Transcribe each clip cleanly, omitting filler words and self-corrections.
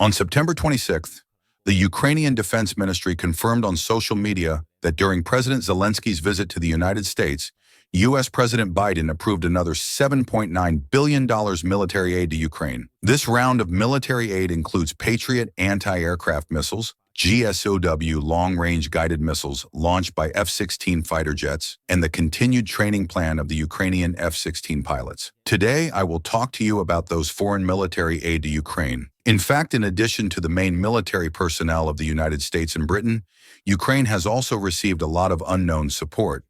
On September 26th, the Ukrainian Defense Ministry confirmed on social media that during President Zelensky's visit to the United States, U.S. President Biden approved another $7.9 billion military aid to Ukraine. This round of military aid includes Patriot anti-aircraft missiles, GSOW long-range guided missiles launched by F-16 fighter jets, and the continued training plan of the Ukrainian F-16 pilots. Today, I will talk to you about those foreign military aid to Ukraine. In fact, in addition to the main military personnel of the United States and Britain, Ukraine has also received a lot of unknown support.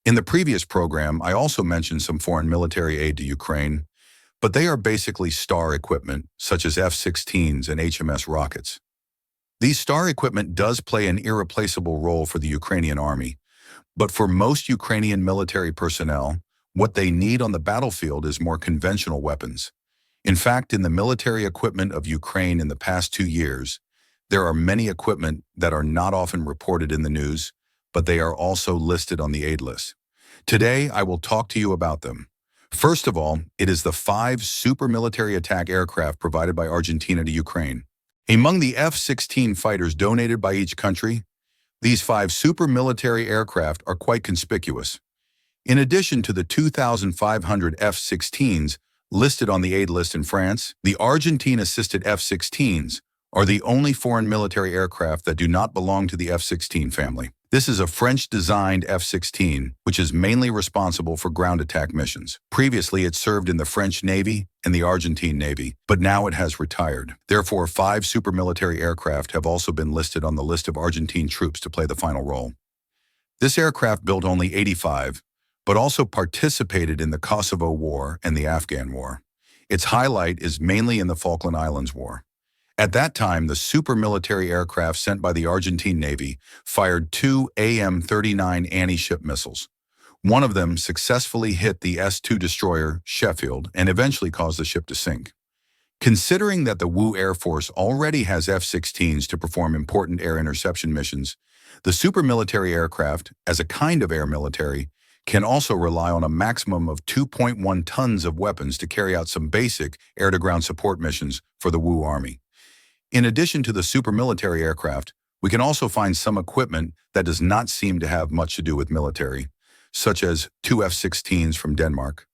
In the previous program, I also mentioned some foreign military aid to Ukraine, but they are basically STAR equipment, such as F-16s and HMS rockets. These STAR equipment does play an irreplaceable role for the Ukrainian army, but for most Ukrainian military personnel, what they need on the battlefield is more conventional weapons. In fact, in the military equipment of Ukraine in the past 2 years, there are many equipment that are not often reported in the news, but they are also listed on the aid list. Today, I will talk to you about them. First of all, it is the 5 super military attack aircraft provided by Argentina to Ukraine. Among the F-16 fighters donated by each country, these 5 super military aircraft are quite conspicuous. In addition to the 2,500 F-16s listed on the aid list in France, the Argentine-assisted F-16s are the only foreign military aircraft that do not belong to the F-16 family. This is a French-designed F-16, which is mainly responsible for ground attack missions. Previously, it served in the French Navy and the Argentine Navy, but now it has retired. Therefore, 5 super military aircraft have also been listed on the list of Argentine troops to play the final role. This aircraft built only 85, but also participated in the Kosovo War and the Afghan War. Its highlight is mainly in the Falkland Islands War. At that time, the super military aircraft sent by the Argentine Navy fired 2 AIM-39 anti-ship missiles. One of them successfully hit the S-2 destroyer Sheffield and eventually caused the ship to sink. Considering that the Wu Air Force already has F-16s to perform important air interception missions, the super military aircraft, as a kind of air military, can also rely on a maximum of 2.1 tons of weapons to carry out some basic air-to-ground support missions for the Wu Army. In addition to the super military aircraft, we can also find some equipment that does not seem to have much to do with military, such as 2 F-16s from Denmark,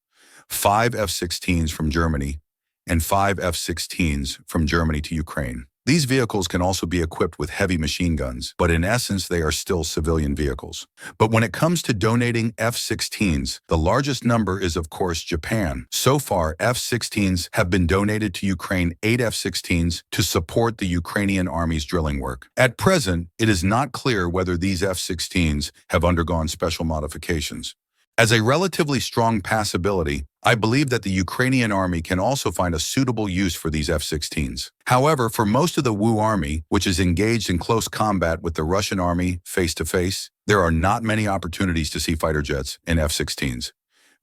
5 F-16s from Germany, and 5 F-16s from Germany to Ukraine. These vehicles can also be equipped with heavy machine guns, but in essence, they are still civilian vehicles. But when it comes to donating F-16s, the largest number is, of course, Japan. So far, F-16s have been donated to Ukraine 8 F-16s to support the Ukrainian army's drilling work. At present, it is not clear whether these F-16s have undergone special modifications. As a relatively strong passability, I believe that the Ukrainian army can also find a suitable use for these F-16s. However, for most of the Wu army, which is engaged in close combat with the Russian army face-to-face, there are not many opportunities to see fighter jets and F-16s.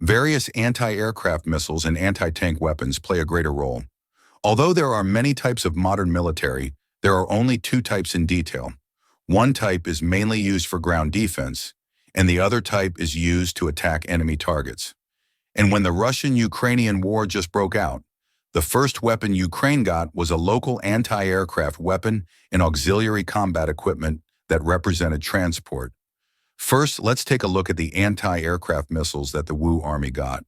Various anti-aircraft missiles and anti-tank weapons play a greater role. Although there are many types of modern military, there are only 2 types in detail. One type is mainly used for ground defense, and the other type is used to attack enemy targets. And when the Russian-Ukrainian war just broke out, the first weapon Ukraine got was a local anti-aircraft weapon and auxiliary combat equipment that represented transport. First, let's take a look at the anti-aircraft missiles that the Wu army got.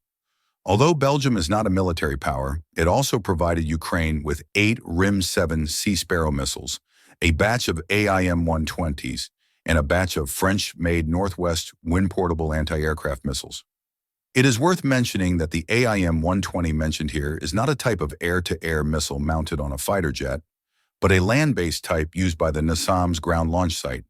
Although Belgium is not a military power, it also provided Ukraine with 8 RIM-7 Sea Sparrow missiles, a batch of AIM-120s, and a batch of French-made Northwest wind-portable anti-aircraft missiles. It is worth mentioning that the AIM-120 mentioned here is not a type of air-to-air missile mounted on a fighter jet, but a land-based type used by the NASAMS ground launch site.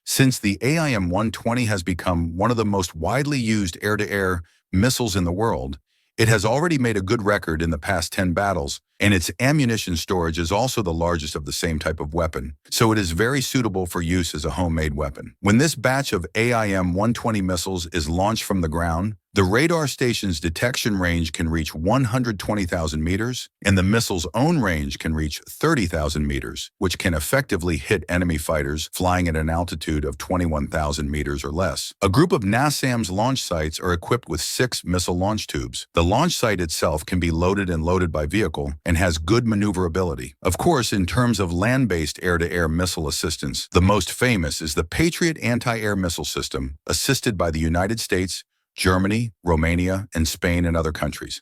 Since the AIM-120 has become one of the most widely used air-to-air missiles in the world, it has already made a good record in the past 10 battles And its ammunition storage is also the largest of the same type of weapon, so it is very suitable for use as a homemade weapon. When this batch of AIM-120 missiles is launched from the ground, the radar station's detection range can reach 120,000 meters, and the missile's own range can reach 30,000 meters, which can effectively hit enemy fighters flying at an altitude of 21,000 meters or less. A group of NASAMS launch sites are equipped with 6 missile launch tubes. The launch site itself can be loaded and loaded by vehicle and has good maneuverability. Of course, in terms of land-based air-to-air missile assistance, the most famous is the Patriot anti-air missile system, assisted by the United States, Germany, Romania, and Spain and other countries.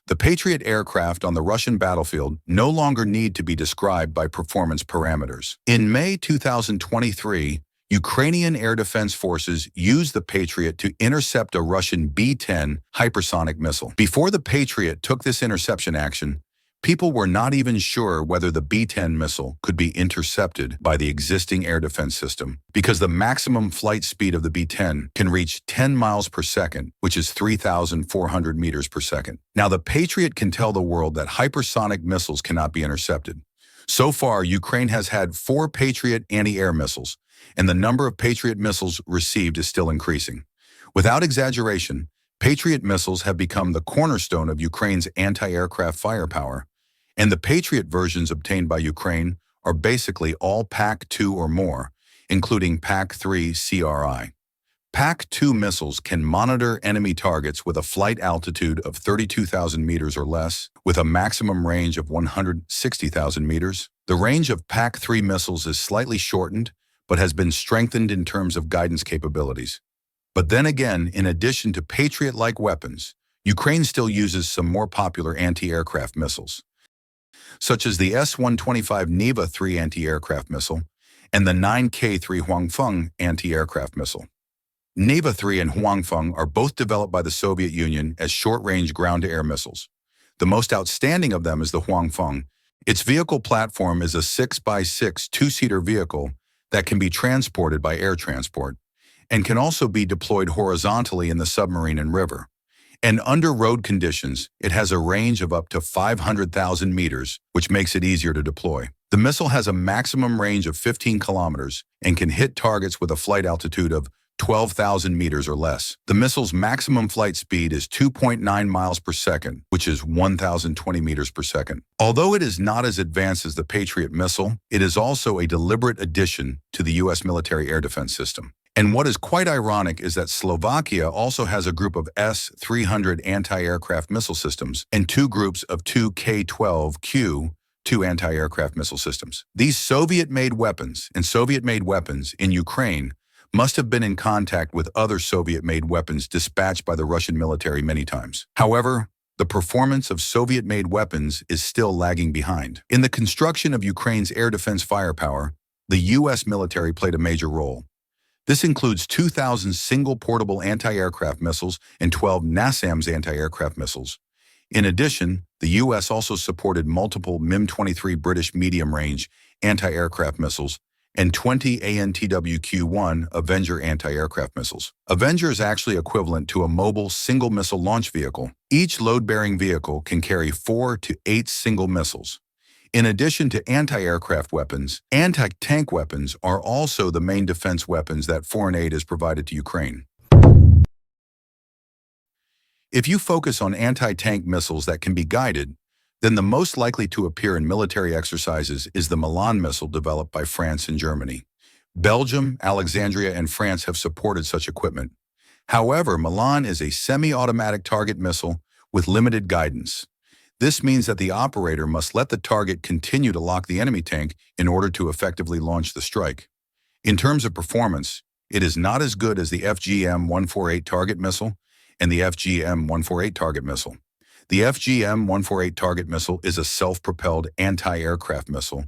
The Patriot aircraft on the Russian battlefield no longer need to be described by performance parameters. In May 2023, Ukrainian air defense forces used the Patriot to intercept a Russian B-10 hypersonic missile. Before the Patriot took this interception action, people were not even sure whether the B-10 missile could be intercepted by the existing air defense system, because the maximum flight speed of the B-10 can reach 10 miles per second, which is 3,400 meters per second. Now, the Patriot can tell the world that hypersonic missiles cannot be intercepted. So far, Ukraine has had 4 Patriot anti-air missiles, and the number of Patriot missiles received is still increasing. Without exaggeration, Patriot missiles have become the cornerstone of Ukraine's anti-aircraft firepower, and the Patriot versions obtained by Ukraine are basically all PAC-2 or more, including PAC-3 CRI. PAC-2 missiles can monitor enemy targets with a flight altitude of 32,000 meters or less, with a maximum range of 160,000 meters. The range of PAC-3 missiles is slightly shortened, but has been strengthened in terms of guidance capabilities. But then again, in addition to Patriot-like weapons, Ukraine still uses some more popular anti-aircraft missiles, such as the S-125 Neva-3 anti-aircraft missile and the 9K-3 Hwangfeng anti-aircraft missile. Neva-3 and Hwangfeng are both developed by the Soviet Union as short-range ground-to-air missiles. The most outstanding of them is the Hwangfeng. Its vehicle platform is a 6x6 two-seater vehicle that can be transported by air transport, and can also be deployed horizontally in the submarine and river. And under road conditions, it has a range of up to 500,000 meters, which makes it easier to deploy. The missile has a maximum range of 15 kilometers and can hit targets with a flight altitude of 12,000 meters or less. The missile's maximum flight speed is 2.9 miles per second, which is 1,020 meters per second. Although it is not as advanced as the Patriot missile, it is also a deliberate addition to the U.S. military air defense system. And what is quite ironic is that Slovakia also has a group of S-300 anti-aircraft missile systems and 2 groups of 2 K-12Q, 2 anti-aircraft missile systems. These Soviet-made weapons in Ukraine must have been in contact with other Soviet-made weapons dispatched by the Russian military many times. However, the performance of Soviet-made weapons is still lagging behind. In the construction of Ukraine's air defense firepower, the U.S. military played a major role. This includes 2,000 single portable anti-aircraft missiles and 12 NASAMS anti-aircraft missiles. In addition, the U.S. also supported multiple MIM-23 British medium-range anti-aircraft missiles and 20 ANTWQ-1 Avenger anti-aircraft missiles. Avenger is actually equivalent to a mobile single-missile launch vehicle. Each load-bearing vehicle can carry 4 to 8 single missiles. In addition to anti-aircraft weapons, anti-tank weapons are also the main defense weapons that foreign aid is provided to Ukraine. If you focus on anti-tank missiles that can be guided, then the most likely to appear in military exercises is the Milan missile developed by France and Germany. Belgium, Alexandria, and France have supported such equipment. However, Milan is a semi-automatic target missile with limited guidance. This means that the operator must let the target continue to lock the enemy tank in order to effectively launch the strike. In terms of performance, it is not as good as the FGM-148 target missile and the FGM-148 target missile. The FGM-148 target missile is a self-propelled anti-aircraft missile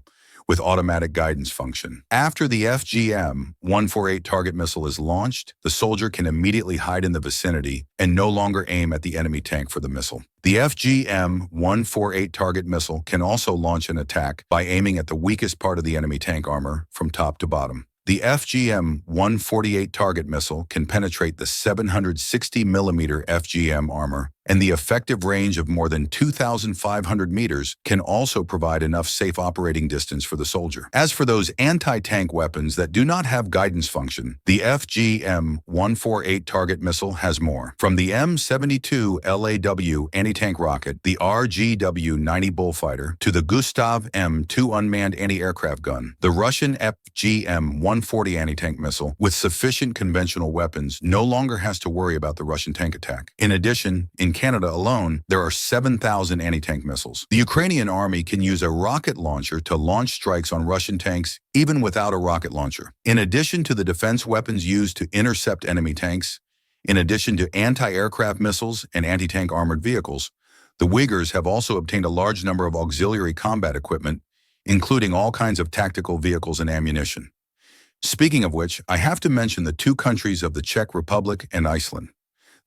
with automatic guidance function. After the FGM-148 target missile is launched, the soldier can immediately hide in the vicinity and no longer aim at the enemy tank for the missile. The FGM-148 target missile can also launch an attack by aiming at the weakest part of the enemy tank armor from top to bottom. The FGM-148 target missile can penetrate the 760mm FGM armor, and the effective range of more than 2,500 meters can also provide enough safe operating distance for the soldier. As for those anti-tank weapons that do not have guidance function, the FGM-148 target missile has more. From the M72 LAW anti-tank rocket, the RGW-90 bullfighter, to the Gustav M2 unmanned anti-aircraft gun, the Russian FGM-140 anti-tank missile, with sufficient conventional weapons, no longer has to worry about the Russian tank attack. In addition, in Canada alone, there are 7,000 anti-tank missiles. The Ukrainian army can use a rocket launcher to launch strikes on Russian tanks even without a rocket launcher. In addition to the defense weapons used to intercept enemy tanks, in addition to anti-aircraft missiles and anti-tank armored vehicles, the Uyghurs have also obtained a large number of auxiliary combat equipment, including all kinds of tactical vehicles and ammunition. Speaking of which, I have to mention the two countries of the Czech Republic and Iceland.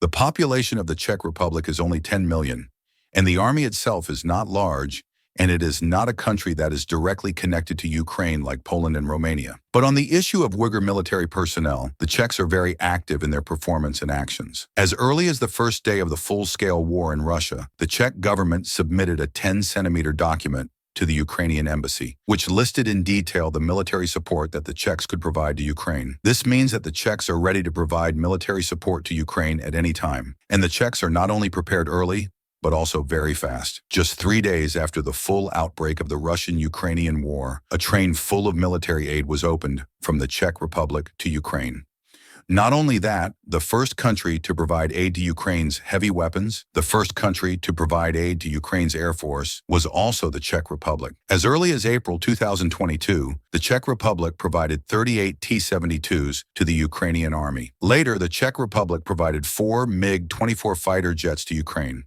The population of the Czech Republic is only 10 million, and the army itself is not large, and it is not a country that is directly connected to Ukraine like Poland and Romania. But on the issue of Uyghur military personnel, the Czechs are very active in their performance and actions. As early as the first day of the full-scale war in Russia, the Czech government submitted a 10-centimeter document to the Ukrainian embassy, which listed in detail the military support that the Czechs could provide to Ukraine. This means that the Czechs are ready to provide military support to Ukraine at any time. And the Czechs are not only prepared early, but also very fast. Just 3 days after the full outbreak of the Russian-Ukrainian war, a train full of military aid was opened from the Czech Republic to Ukraine. Not only that, the first country to provide aid to Ukraine's heavy weapons, the first country to provide aid to Ukraine's Air Force, was also the Czech Republic. As early as April 2022, the Czech Republic provided 38 T-72s to the Ukrainian army. Later, the Czech Republic provided 4 MiG-24 fighter jets to Ukraine.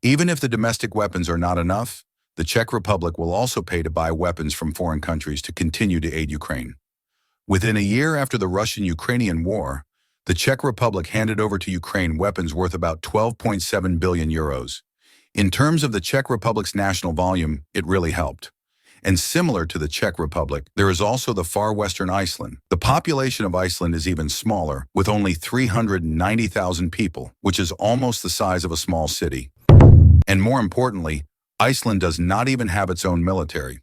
Even if the domestic weapons are not enough, the Czech Republic will also pay to buy weapons from foreign countries to continue to aid Ukraine. Within a year after the Russian-Ukrainian war, the Czech Republic handed over to Ukraine weapons worth about 12.7 billion euros. In terms of the Czech Republic's national volume, it really helped. And similar to the Czech Republic, there is also the far western Iceland. The population of Iceland is even smaller, with only 390,000 people, which is almost the size of a small city. And more importantly, Iceland does not even have its own military.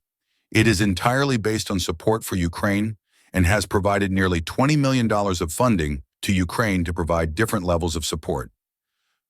It is entirely based on support for Ukraine and has provided nearly $20 million of funding to Ukraine to provide different levels of support.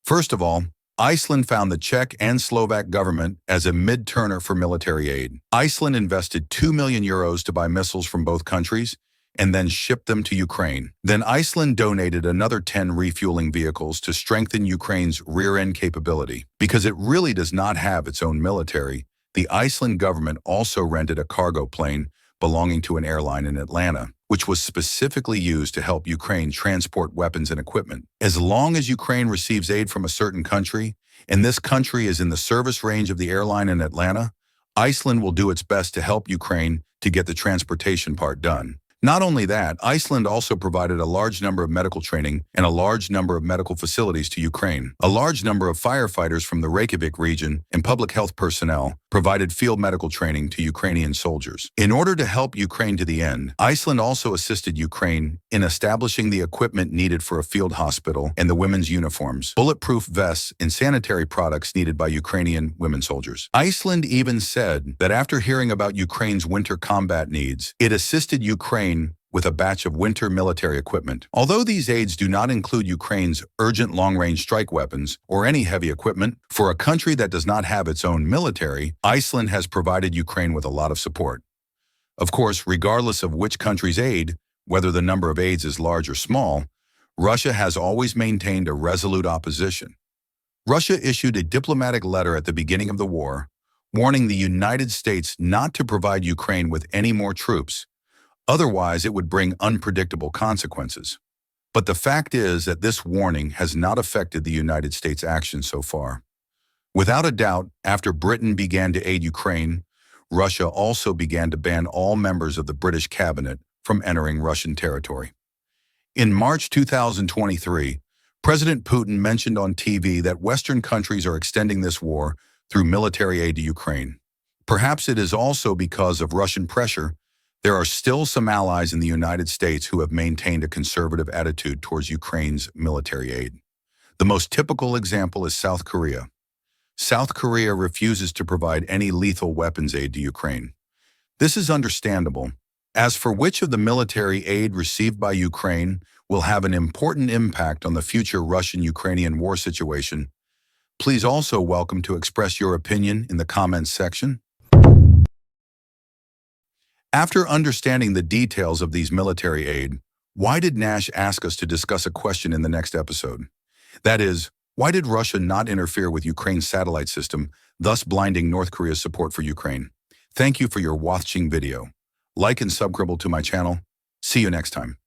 First of all, Iceland found the Czech and Slovak government as a mid-turner for military aid. Iceland invested 2 million euros to buy missiles from both countries and then shipped them to Ukraine. Then Iceland donated another 10 refueling vehicles to strengthen Ukraine's rear-end capability. Because it really does not have its own military, the Iceland government also rented a cargo plane belonging to an airline in Atlanta, which was specifically used to help Ukraine transport weapons and equipment. As long as Ukraine receives aid from a certain country, and this country is in the service range of the airline in Atlanta, Iceland will do its best to help Ukraine to get the transportation part done. Not only that, Iceland also provided a large number of medical training and a large number of medical facilities to Ukraine. A large number of firefighters from the Reykjavik region and public health personnel provided field medical training to Ukrainian soldiers. In order to help Ukraine to the end, Iceland also assisted Ukraine in establishing the equipment needed for a field hospital and the women's uniforms, bulletproof vests, and sanitary products needed by Ukrainian women soldiers. Iceland even said that after hearing about Ukraine's winter combat needs, it assisted Ukraine with a batch of winter military equipment. Although these aids do not include Ukraine's urgent long-range strike weapons or any heavy equipment, for a country that does not have its own military, Iceland has provided Ukraine with a lot of support. Of course, regardless of which country's aid, whether the number of aids is large or small, Russia has always maintained a resolute opposition. Russia issued a diplomatic letter at the beginning of the war, warning the United States not to provide Ukraine with any more troops. Otherwise, it would bring unpredictable consequences. But the fact is that this warning has not affected the United States' actions so far. Without a doubt, after Britain began to aid Ukraine, Russia also began to ban all members of the British cabinet from entering Russian territory. In March 2023, President Putin mentioned on TV that Western countries are extending this war through military aid to Ukraine. Perhaps it is also because of Russian pressure There are still some allies in the United States who have maintained a conservative attitude towards Ukraine's military aid. The most typical example is South Korea. South Korea refuses to provide any lethal weapons aid to Ukraine. This is understandable. As for which of the military aid received by Ukraine will have an important impact on the future Russian-Ukrainian war situation, please also welcome to express your opinion in the comments section. After understanding the details of these military aid, why did Nash ask us to discuss a question in the next episode? That is, why did Russia not interfere with Ukraine's satellite system, thus blinding North Korea's support for Ukraine? Thank you for your watching video. Like and subscribe to my channel. See you next time.